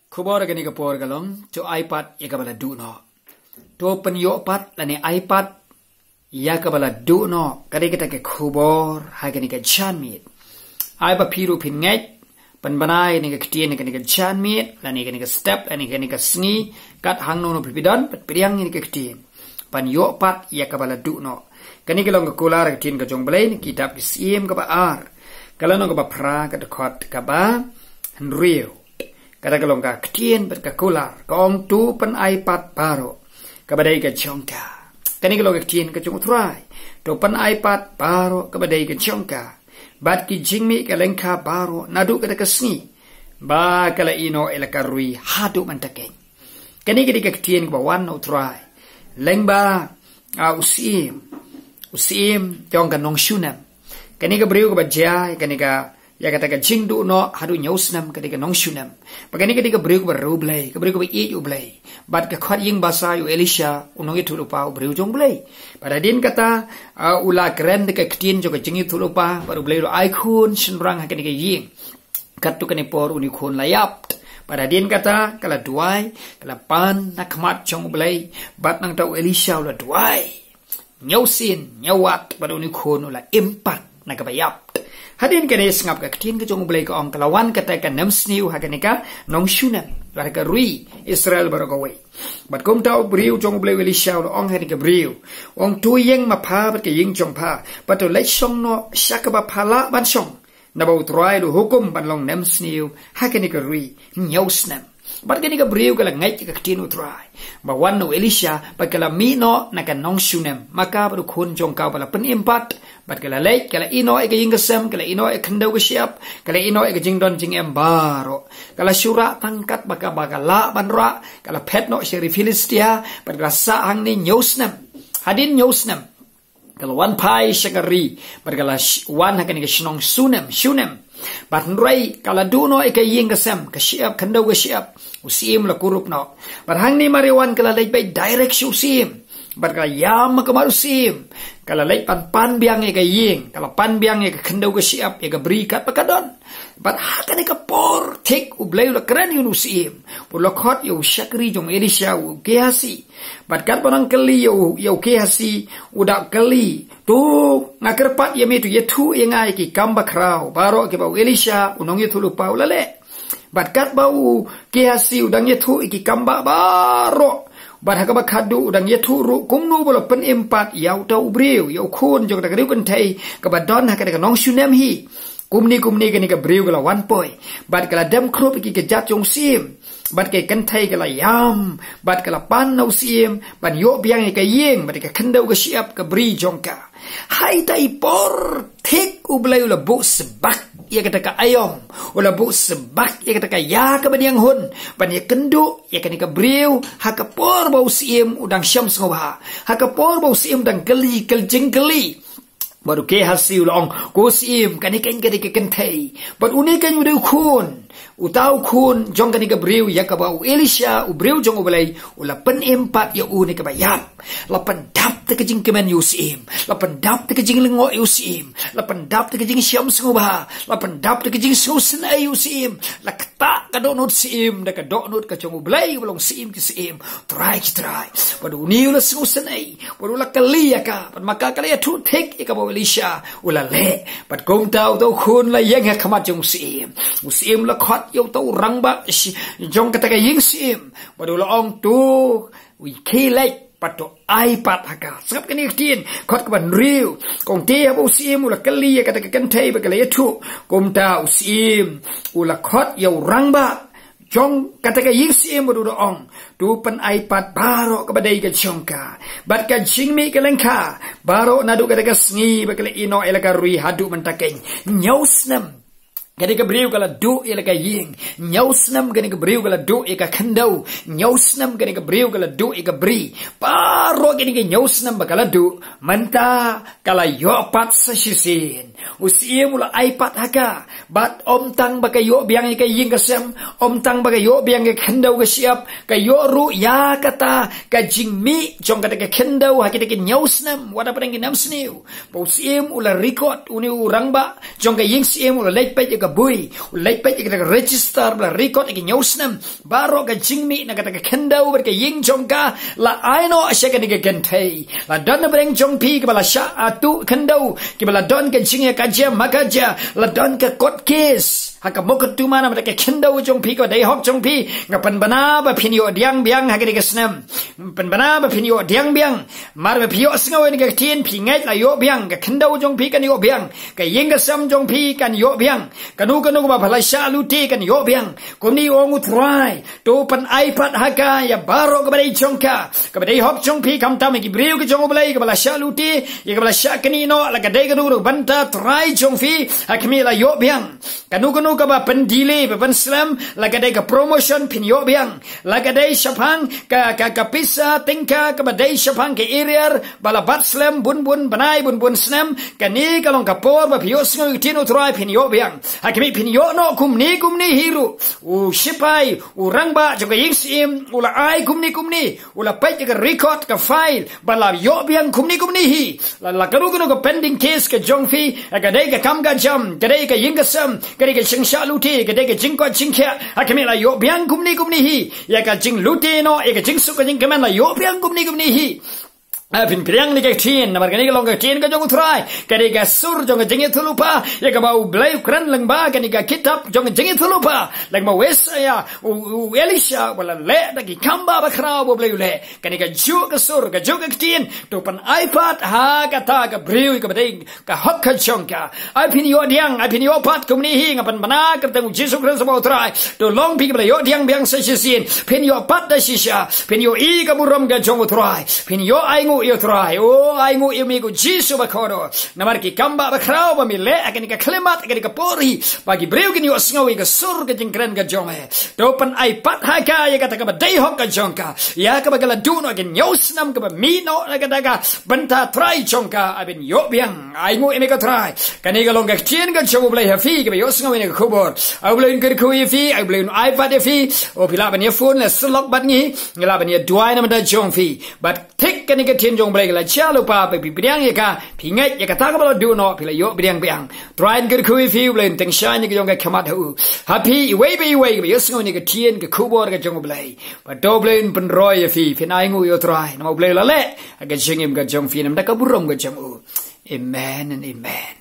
Kubor gani kapor galong to iPad ya kabala du no. To penyo pat lani iPad ya kabala du no. Kadi kita ke kubor ha gani ke chanmit. Ai ba piru pin ngai pan banai ni ke tien ni ke chanmit lani gani ke step lani gani ke sngi kat hang no pidon pat priang ni ke tien. Pan yo pat ya kabala du no. Kani ke long ke kular ke tien ke jong belai ni kitab sim ke ba ar. Kalau no ke ba pra ke dekot kaba hynrei. Kata kalau ka ketien berkakular kong tu pen iPad baru kabadai ke chongka kani kalau ka ketien ke chung try tu pen iPad baru kabadai ke chongka bat ki jingmi ke lengka baru nadu kata kesni ba kala ino elakarui hadu mantakeng kani ke ketien ke bawan no try lengba usim jong ka nong shunam kani ke beriu ke bajai kani ka ya kata ka jingdu no hadu nyausnam ketika nong shunam bagani ketika beriu baru blai ke beriu be u blai bat ka khat ying basa yu Elisha unong itu lupa beriu jong blai pada din kata ula keren de ka ktien jo ka jingi tu lupa baru blai ro ai khun shinrang ha ketika ying kat tu kani por uni khun layap pada din kata kala duwai kala pan na khmat jong blai bat nang tau Elisha ula duwai nyausin nyawat baru uni khun ula impak na ka bayap hadin kene sngap ka ktien ke jong blai ka ong kalawan kata ka namsniu ha ka nong shunam la ka rui Israel barogawe bat kom tau briu jong blai Elisha ong ha ka briu ong tu yeng ma pha bat ke ying jong pha bat to lech song no shakaba phala ban song na bau trai do hukum ban long namsniu ha ka rui nyausnam bat kene ka briu kala ngai ka ktien utrai ba wan no Elisha ba kala mi no na ka nong shunam maka baru khun jong ka bala pen impat bat kala lek kala ino e ging gesem kala ino e khendau ge siap kala ino e jing don jing embaro kala syura tangkat baka la banra kala pet no sheri Filistia bat kala sa hang ni nyosnam hadin nyosnam kala wan pai shakari bat kala wan hakan ge shnong shunam bat hynrei kala duno e ying gesem ke siap khendau ge siap usim la kurup no bat hang ni mariwan kala lek bai direct usim bat kala yam ke marusim kala lek pan biang e ying kala pan biang e khendau ke siap e beri kat pakadon bat hakan e por tek u blai la kran yu usim pu lokot yu shakri jong Elisha u kehasi bat kat panang kali yu kehasi udak kali tu ngakerpat yemi tu yetu engai ki kambah krau baro ke bau Elisha unong yetu lupa ulale bat kat bau kehasi udang yetu ki kambah baro bat hakaba khadu udang yetu ru kumnu bolo pen empat yau tau briu yau khun jong ta kriu kan thai ka badon hakada ka nong shunam hi kumni ka ni ka briu kala one boy bat kala dam krup ki ke jat jong sim bat ke kan thai kala yam bat kala pan no sim ban yo biang ka yeng bat ka khendau ka siap ka bri jong ka hai tai por thik u blai ula bu sebak ia kata ka ayom ula bu sebak ia kata ka ya ka baniang hun ban ya kendu ia kani ka briu ha ka por bau sim udang syam sngobha ha ka por bau sim dang geli keljing geli baru ke hasil ong ko sim kani kan ke kentai but une kan udah khun utau khun jong kani ka briu ya ka bau Elisha u briu jong ubelai ula pen empat ya une ka bayap la pen dap te jing kemen yusim la pen dap te jing lengo yusim la pen dap te jing syam sngobha la pen dap te jing susen yusim la kata ka donut sim da ka donut ka jong ubelai ulong sim ki sim try baru ni ula susen baru la kali ya ka maka kali ya tu tek ka bau Elisha ula le bat kong tau khun la yeng ha khamat jong usim la khat yo tau rang ba jong kata ka ying sim baru la ong tu wi khilek pato iPad haka sap kani tin khat ka ban riu kong te ha usim ula kali kata ka kan thai ba kala yetu kom ta usim ula khat yo rang ba jong kata ka ying sim baru ong tu pen iPad baro ka badai ka chongka bat ka jingmi ka lengka baro nadu kata ka sngi bakala ino elaka rui hadu mentakeng nyausnam gani ka briu kala du elaka ying nyausnam gani ka briu kala du eka khendau nyausnam gani ka briu kala du eka bri baro gani ka nyausnam bakala du manta kala yopat sasisin usim ula iPad haka bat om tang baka yo biang ka ying ka sem om tang baka yo biang ka khendau ka siap ka yo ru ya kata ka jingmi jong kata ka khendau ha kita ka nyausnam wada padang ki namsniu usim ula record uni urang ba jong ka ying sim ula lek pa ka bui lei pe ka register bla record ke nyosnam baro ka jingmi na ka kendau ber ke ying jongka la aino asya ka ni ke gentei la don breng jongpi ke bala sha atu kendau ke bala don ke jingya ka ja makaja la don ke court case haka mokot tu mana ke kendau jongpi ko dai hok jongpi ngapan bana ba phinyo diang biang haka ni ke snam pen bana ba phinyo diang biang mar ba phio sngaw ni ke tien phi ngai la yo biang ke kendau jongpi kan yo biang ke ying ka sam jongpi kan yo biang kanu ba bala sha lu ti kan yo biang ko ni ong utrai to pan iPad haka ya baro ka badai jongka ka badai hok jongpi kam tam ki breu ke jong blai ka bala sha lu ti ya ka bala sha kani no la ka dai kanu banta trai jongfi hakmi la yo biang kanu ka ba pen delay ba pen slam la ka dai ka promotion pin yo biang la ka dai shapang ka pisa tingka ka ba dai shapang ke area bala bat slam bun banai bun slam kani ka long ka por ba pio sngo tino try pin yo biang hakmi pin yo no kum ni hiru u shipai u rangba jo ka yingsim u la ai kum ni u la pai ka record ka file bala yo biang kum ni hi la kanu ka pending case ka jongfi ka dai ka kam ga jam ka dai ka yingasam ka dai ka sha luti ka dai ka jingko jingkya hakmi la yo biang kum ni hi ya ka jing luti no ya ka jing su ka jing kaman la yo biang kum ni hi Pin kriang ni kecin, namar kani kalau kecin ka jong utrai, kani ka sur jong jengi thulupa, ya ka bau blai kran langba kani ka kitab jong jengi thulupa, lang ma wesaya u Elisha wala le da ki kambah bakra bo blai le, kani ka ju ka sur ka ju ka kecin, to pan iPad ha ka ta ka briu ka badai ka hok ka jong ka, ai pin yo diang, ai pin yo pat kumni hi ngapan bana ka temu Jisu Khrist bo utrai, to long pi ka yo diang biang sa sisin, pin yo pat da shisha, pin yo i ka buram ka jong utrai, pin yo ai yo try ai ngu mi ko Jisu bakoro namar ki kamba bakrao ba mi le akani ka klemat akani ka pori bagi breu ki yo sngawi ka sur ka jingkren ka jome to pan ai pat ha ka ya ka ta ka dai hok ka jongka ya ka bagala duno ki nyosnam ka mi no ka daga banta try jongka abin yo biang ai ngu mi ka try kani ka long ka chien ka jomo blai haphi ka yo sngawi ka khobor au blai ka khu fi ai blai ai pat fi o pila ban ye phone la slok bat ngi ngala ban ye duai na ma da jong fi but tik kani ka jong blai la cha lupa pe biang ya ka pingai ya ka ta ka ba du no pila yo biang biang try and ku fi blai teng sha ni ka jong ka khamat hu happy wei yo sngo ni ka tien ka khu bor ka jong blai ba do blai pen roi fi nai ngu yo try no blai la le ka jingim ka jong fi nam da ka burom ka jong u amen and amen.